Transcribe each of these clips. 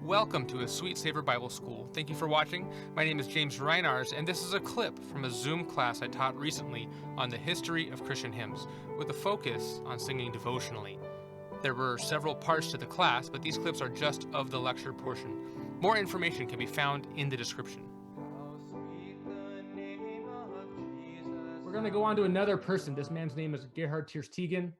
Welcome to a Sweet Savor Bible School. Thank you for watching. My name is James Reinarz, and this is a clip from a Zoom class I taught recently on the history of Christian hymns, with a focus on singing devotionally. There were several parts to the class, but these clips are just of the lecture portion. More information can be found in the description. We're going to go on to another person. This man's name is Gerhard Tersteegen.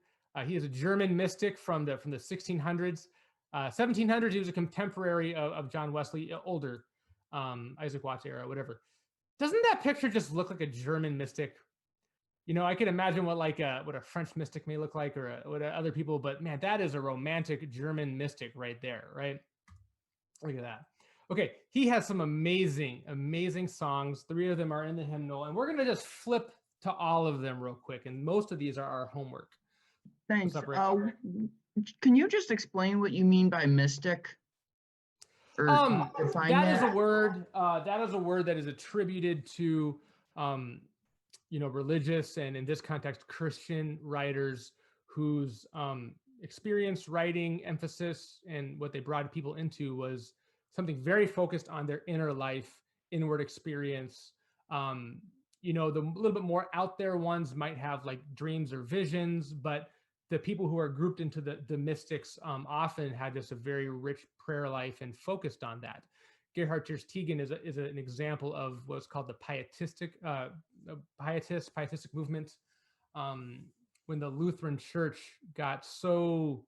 He is a German mystic from the 1600s. 1700s, he was a contemporary of John Wesley, older, Isaac Watts era, whatever. Doesn't that picture just look like a German mystic? You know, I can imagine what a French mystic may look like, or what other people, but man, that is a romantic German mystic right there, right? Look at that. Okay, he has some amazing songs. 3 of them are in the hymnal, and we're going to just flip to all of them real quick, and most of these are our homework. Thanks. Can you just explain what you mean by mystic? Or that is a word. That is a word that is attributed to, religious and, in this context, Christian writers whose experience, writing, emphasis, and what they brought people into was something very focused on their inner life, inward experience. The little bit more out there ones might have like dreams or visions, but the people who are grouped into the mystics often had just a very rich prayer life and focused on that. Gerhard Tersteegen is an example of what's called the pietistic movement. When the Lutheran Church got so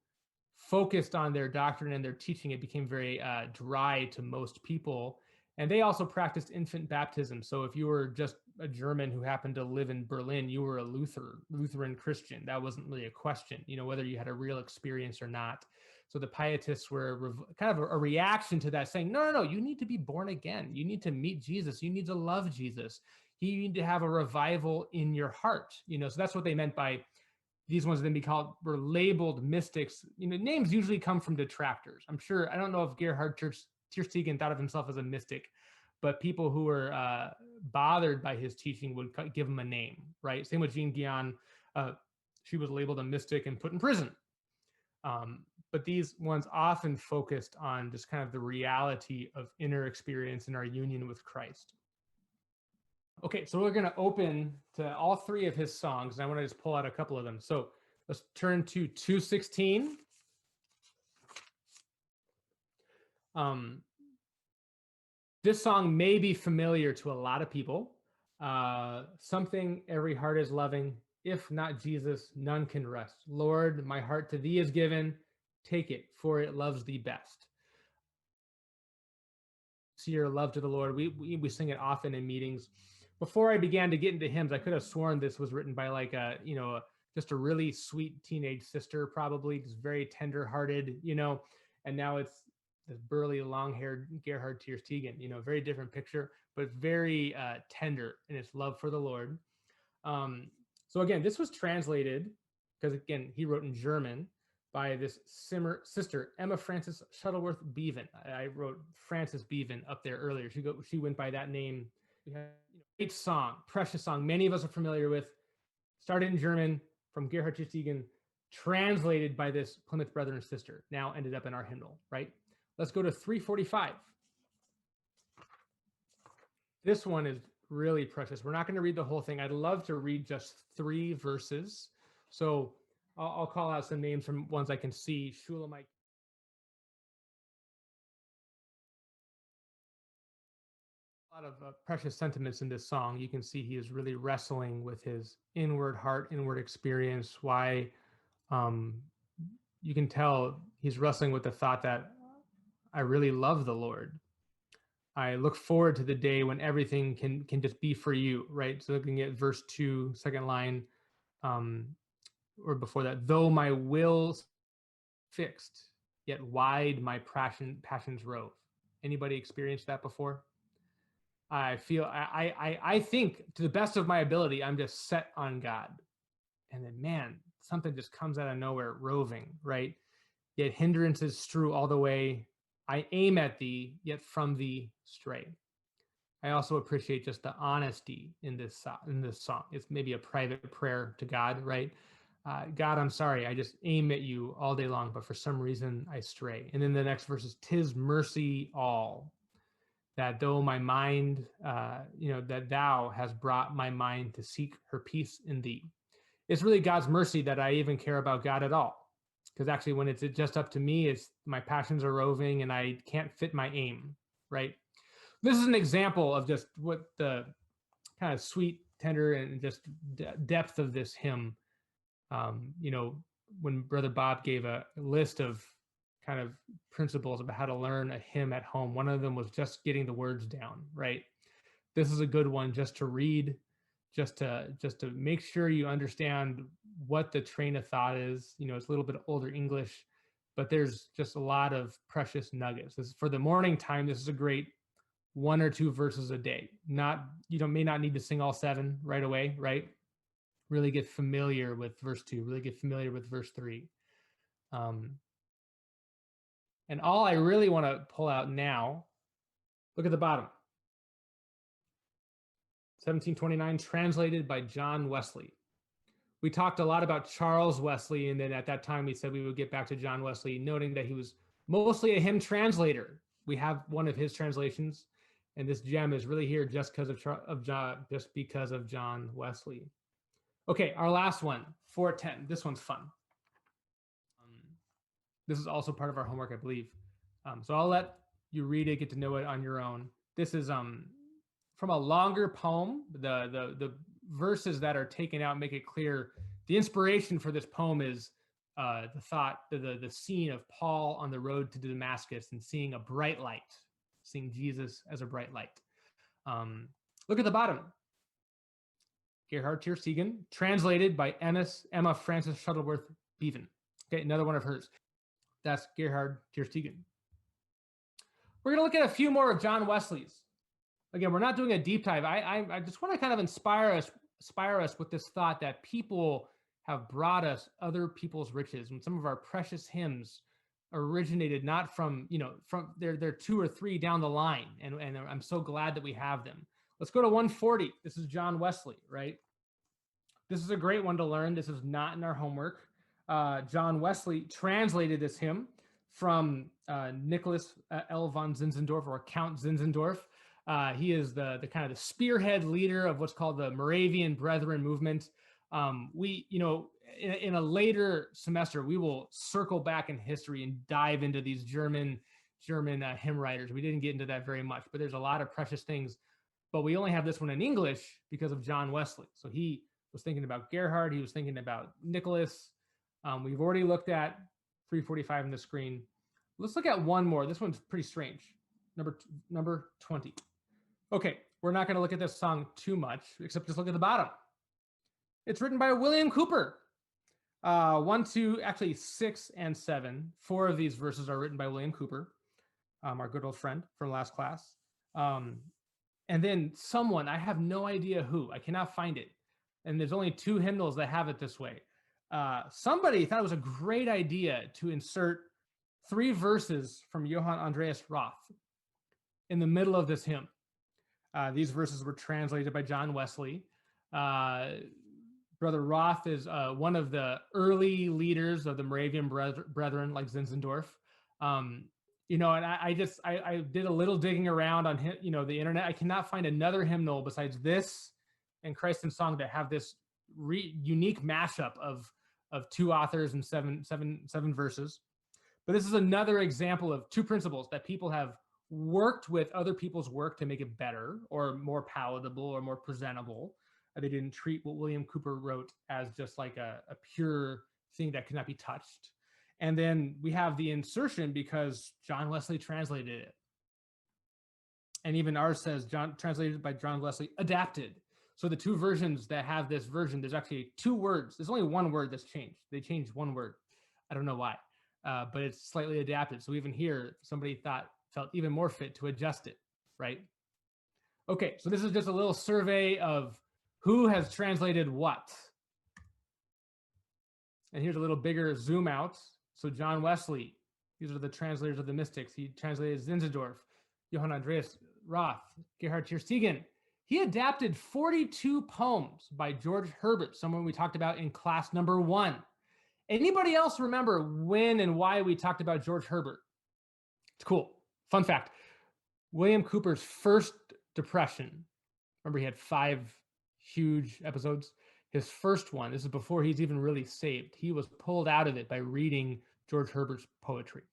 focused on their doctrine and their teaching, it became very dry to most people. And they also practiced infant baptism. So if you were just a German who happened to live in Berlin, you were a Lutheran Christian. That wasn't really a question, whether you had a real experience or not. So the pietists were kind of a reaction to that, saying, no, you need to be born again. You need to meet Jesus. You need to love Jesus. You need to have a revival in your heart. So that's what they meant by these ones. Then were labeled mystics. Names usually come from detractors. I don't know if Gerhard Tersteegen thought of himself as a mystic, but people who were bothered by his teaching would give him a name, right? Same with Jean Guion. She was labeled a mystic and put in prison. But these ones often focused on just kind of the reality of inner experience and our union with Christ. Okay, so we're going to open to all 3 of his songs, and I want to just pull out a couple of them. So let's turn to 216. This song may be familiar to a lot of people. Something every heart is loving. If not Jesus, none can rest. Lord, my heart to thee is given. Take it, for it loves thee best. See your love to the Lord. We sing it often in meetings. Before I began to get into hymns, I could have sworn this was written by just a really sweet teenage sister, probably just very tender-hearted, and now it's this burly, long-haired Gerhard Tersteegen, very different picture, but very tender in its love for the Lord. So again, this was translated, because again, he wrote in German, by this sister, Emma Frances Shuttleworth Bevan. I wrote Frances Bevan up there earlier. She went by that name. We have great song, precious song, many of us are familiar with, started in German from Gerhard Tersteegen, translated by this Plymouth Brethren sister, now ended up in our hymnal, right? Let's go to 345. This one is really precious. We're not going to read the whole thing. I'd love to read just 3 verses. So I'll call out some names from ones I can see. Shulamite. A lot of precious sentiments in this song. You can see he is really wrestling with his inward heart, inward experience. Why you can tell he's wrestling with the thought that I really love the Lord. I look forward to the day when everything can just be for you, right? So looking at verse 2, second line, or before that, though my will's fixed, yet wide my passions rove. Anybody experienced that before? I think to the best of my ability, I'm just set on God. And then, man, something just comes out of nowhere, roving, right? Yet hindrances strew all the way. I aim at thee, yet from thee stray. I also appreciate just the honesty in this song. It's maybe a private prayer to God, right? God, I'm sorry. I just aim at you all day long, but for some reason I stray. And then the next verse is, 'tis mercy all, that though my mind, that thou has brought my mind to seek her peace in thee. It's really God's mercy that I even care about God at all. Because actually, when it's just up to me, it's my passions are roving and I can't fit my aim, right? This is an example of just what the kind of sweet, tender, and just depth of this hymn. When Brother Bob gave a list of kind of principles about how to learn a hymn at home, one of them was just getting the words down, right? This is a good one just to read, just to make sure you understand what the train of thought is. It's a little bit older English, but there's just a lot of precious nuggets. For the morning time, this is a great 1 or 2 verses a day. May not need to sing all 7 right away, right? Really get familiar with verse 2, really get familiar with verse 3. And all I really want to pull out now, look at the bottom. 1729, translated by John Wesley. We talked a lot about Charles Wesley, and then at that time we said we would get back to John Wesley, noting that he was mostly a hymn translator. We have one of his translations, and this gem is really here just because of John Wesley. Okay, our last one, 410. This one's fun. This is also part of our homework, I believe. So I'll let you read it, get to know it on your own. This is from a longer poem. The verses that are taken out make it clear. The inspiration for this poem is the scene of Paul on the road to Damascus and seeing a bright light, seeing Jesus as a bright light. Look at the bottom. Gerhard Tersteegen, translated by Emma Frances Shuttleworth Bevan. Okay, another one of hers. That's Gerhard Tersteegen. We're going to look at a few more of John Wesley's. Again, we're not doing a deep dive. I just want to kind of inspire us with this thought that people have brought us other people's riches, and some of our precious hymns originated not from they're 2 or 3 down the line, and I'm so glad that we have them. Let's go to 140. This is John Wesley, right? This is a great one to learn. This is not in our homework. John Wesley translated this hymn from Nicholas L. von Zinzendorf, or Count Zinzendorf. He is the kind of the spearhead leader of what's called the Moravian Brethren movement. In a later semester, we will circle back in history and dive into these German hymn writers. We didn't get into that very much, but there's a lot of precious things. But we only have this one in English because of John Wesley. So he was thinking about Gerhard. He was thinking about Nicholas. We've already looked at 345 on the screen. Let's look at one more. This one's pretty strange. Number 20. Okay, we're not going to look at this song too much, except just look at the bottom. It's written by William Cooper. 6 and 7. 4 of these verses are written by William Cooper, our good old friend from last class. And then someone, I have no idea who, I cannot find it. And there's only 2 hymnals that have it this way. Somebody thought it was a great idea to insert 3 verses from Johann Andreas Roth in the middle of this hymn. These verses were translated by John Wesley. Brother Roth is one of the early leaders of the Moravian Brethren, like Zinzendorf. And I did a little digging around on the internet. I cannot find another hymnal besides this and Christ in Song that have this unique mashup of 2 authors and seven verses. But this is another example of 2 principles that people have worked with other people's work to make it better or more palatable or more presentable. They didn't treat what William Cooper wrote as just like a pure thing that could not be touched. And then we have the insertion because John Wesley translated it. And even ours says translated by John Wesley, adapted. So the 2 versions that have this version, there's actually 2 words. There's only 1 word that's changed. They changed 1 word. I don't know why, but it's slightly adapted. So even here, somebody felt even more fit to adjust it, right? Okay, so this is just a little survey of who has translated what. And here's a little bigger zoom out. So John Wesley, these are the translators of the mystics. He translated Zinzendorf, Johann Andreas Roth, Gerhard Tersteegen. He adapted 42 poems by George Herbert, someone we talked about in class number 1. Anybody else remember when and why we talked about George Herbert? It's cool. Fun fact. William Cooper's first depression, remember he had 5 huge episodes? His first one, this is before he's even really saved, he was pulled out of it by reading George Herbert's poetry.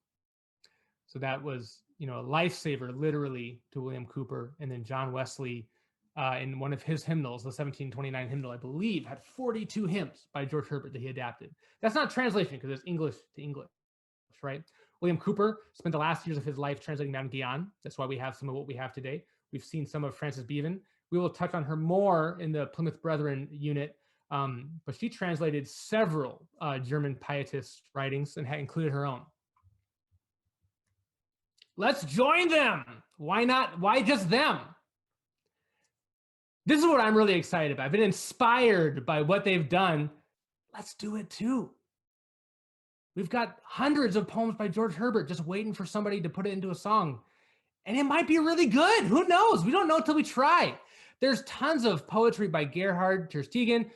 So that was, a lifesaver literally to William Cooper. And then John Wesley, in one of his hymnals, the 1729 hymnal, I believe, had 42 hymns by George Herbert that he adapted. That's not translation because it's English to English, right? William Cooper spent the last years of his life translating Madame Guyon. That's why we have some of what we have today. We've seen some of Frances Bevan. We will touch on her more in the Plymouth Brethren unit, but she translated several German pietist writings and had included her own. Let's join them. Why not? Why just them? This is what I'm really excited about. I've been inspired by what they've done. Let's do it too. We've got hundreds of poems by George Herbert just waiting for somebody to put it into a song. And it might be really good. Who knows? We don't know until we try. There's tons of poetry by Gerhard Tersteegen,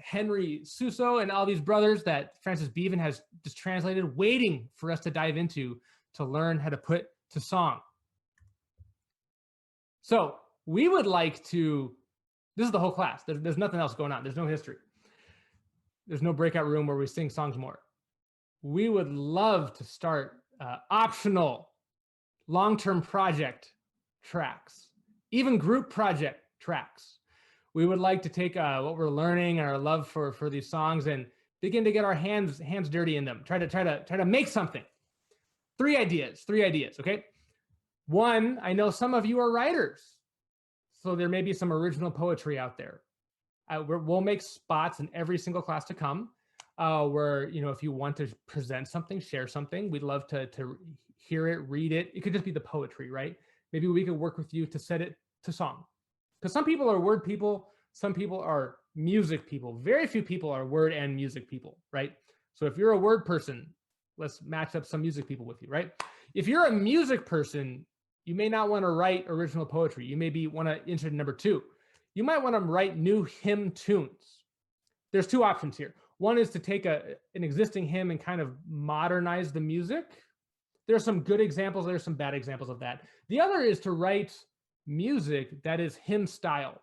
Henry Suso, and all these brothers that Frances Bevan has just translated, waiting for us to dive into to learn how to put to song. So we would like to, this is the whole class. There's nothing else going on. There's no history. There's no breakout room where we sing songs more. We would love to start optional long-term project tracks, even group project tracks. We would like to take what we're learning and our love for these songs and begin to get our hands dirty in them. Try to make something. Three ideas, okay? One, I know some of you are writers, so there may be some original poetry out there. We'll make spots in every single class to come where, if you want to present something, share something, we'd love to hear it, read it. It could just be the poetry, right? Maybe we could work with you to set it to song. Because some people are word people, some people are music people. Very few people are word and music people, right? So if you're a word person, let's match up some music people with you, right? If you're a music person, you may not want to write original poetry. You may want to insert number 2. You might want to write new hymn tunes. There's 2 options here. One is to take an existing hymn and kind of modernize the music. There's some good examples. There's some bad examples of that. The other is to write music that is hymn style.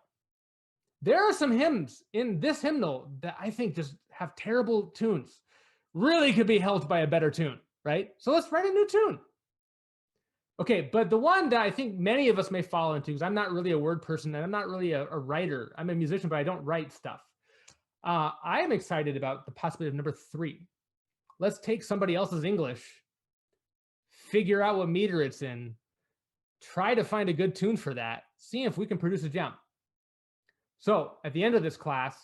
There are some hymns in this hymnal that I think just have terrible tunes. Really could be helped by a better tune, right? So let's write a new tune. Okay, but the one that I think many of us may fall into, because I'm not really a word person and I'm not really a writer. I'm a musician, but I don't write stuff. I am excited about the possibility of number 3. Let's take somebody else's English, figure out what meter it's in, try to find a good tune for that, see if we can produce a gem. So at the end of this class,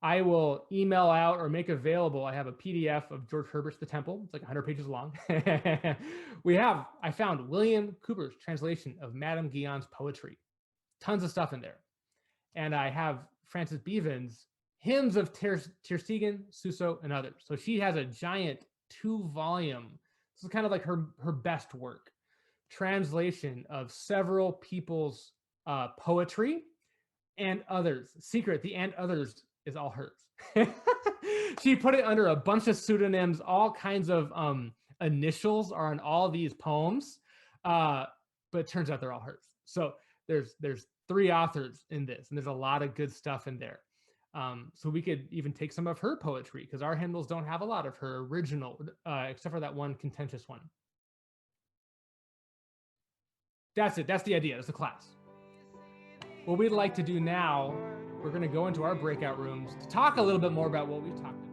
I will email out or make available, I have a PDF of George Herbert's The Temple. It's like 100 pages long. I found William Cooper's translation of Madame Guyon's poetry. Tons of stuff in there. And I have Frances Bevan's hymns of Tersteegen, Suso, and others. So she has a giant 2-volume, this is kind of like her best work, translation of several people's poetry and others. Secret, the and others is all hers. She put it under a bunch of pseudonyms. All kinds of initials are on all these poems, but it turns out they're all hers. So there's 3 authors in this, and there's a lot of good stuff in there. So we could even take some of her poetry, because our hymnals don't have a lot of her original, except for that one contentious one. That's it. That's the idea. That's the class. What we'd like to do now, we're going to go into our breakout rooms to talk a little bit more about what we've talked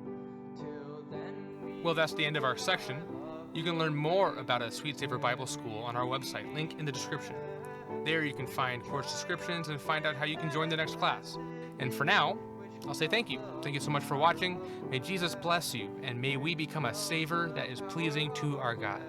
about. Well, that's the end of our section. You can learn more about a Sweet Savor Bible School on our website, link in the description. There you can find course descriptions and find out how you can join the next class. And for now, I'll say thank you. Thank you so much for watching. May Jesus bless you, and may we become a savor that is pleasing to our God.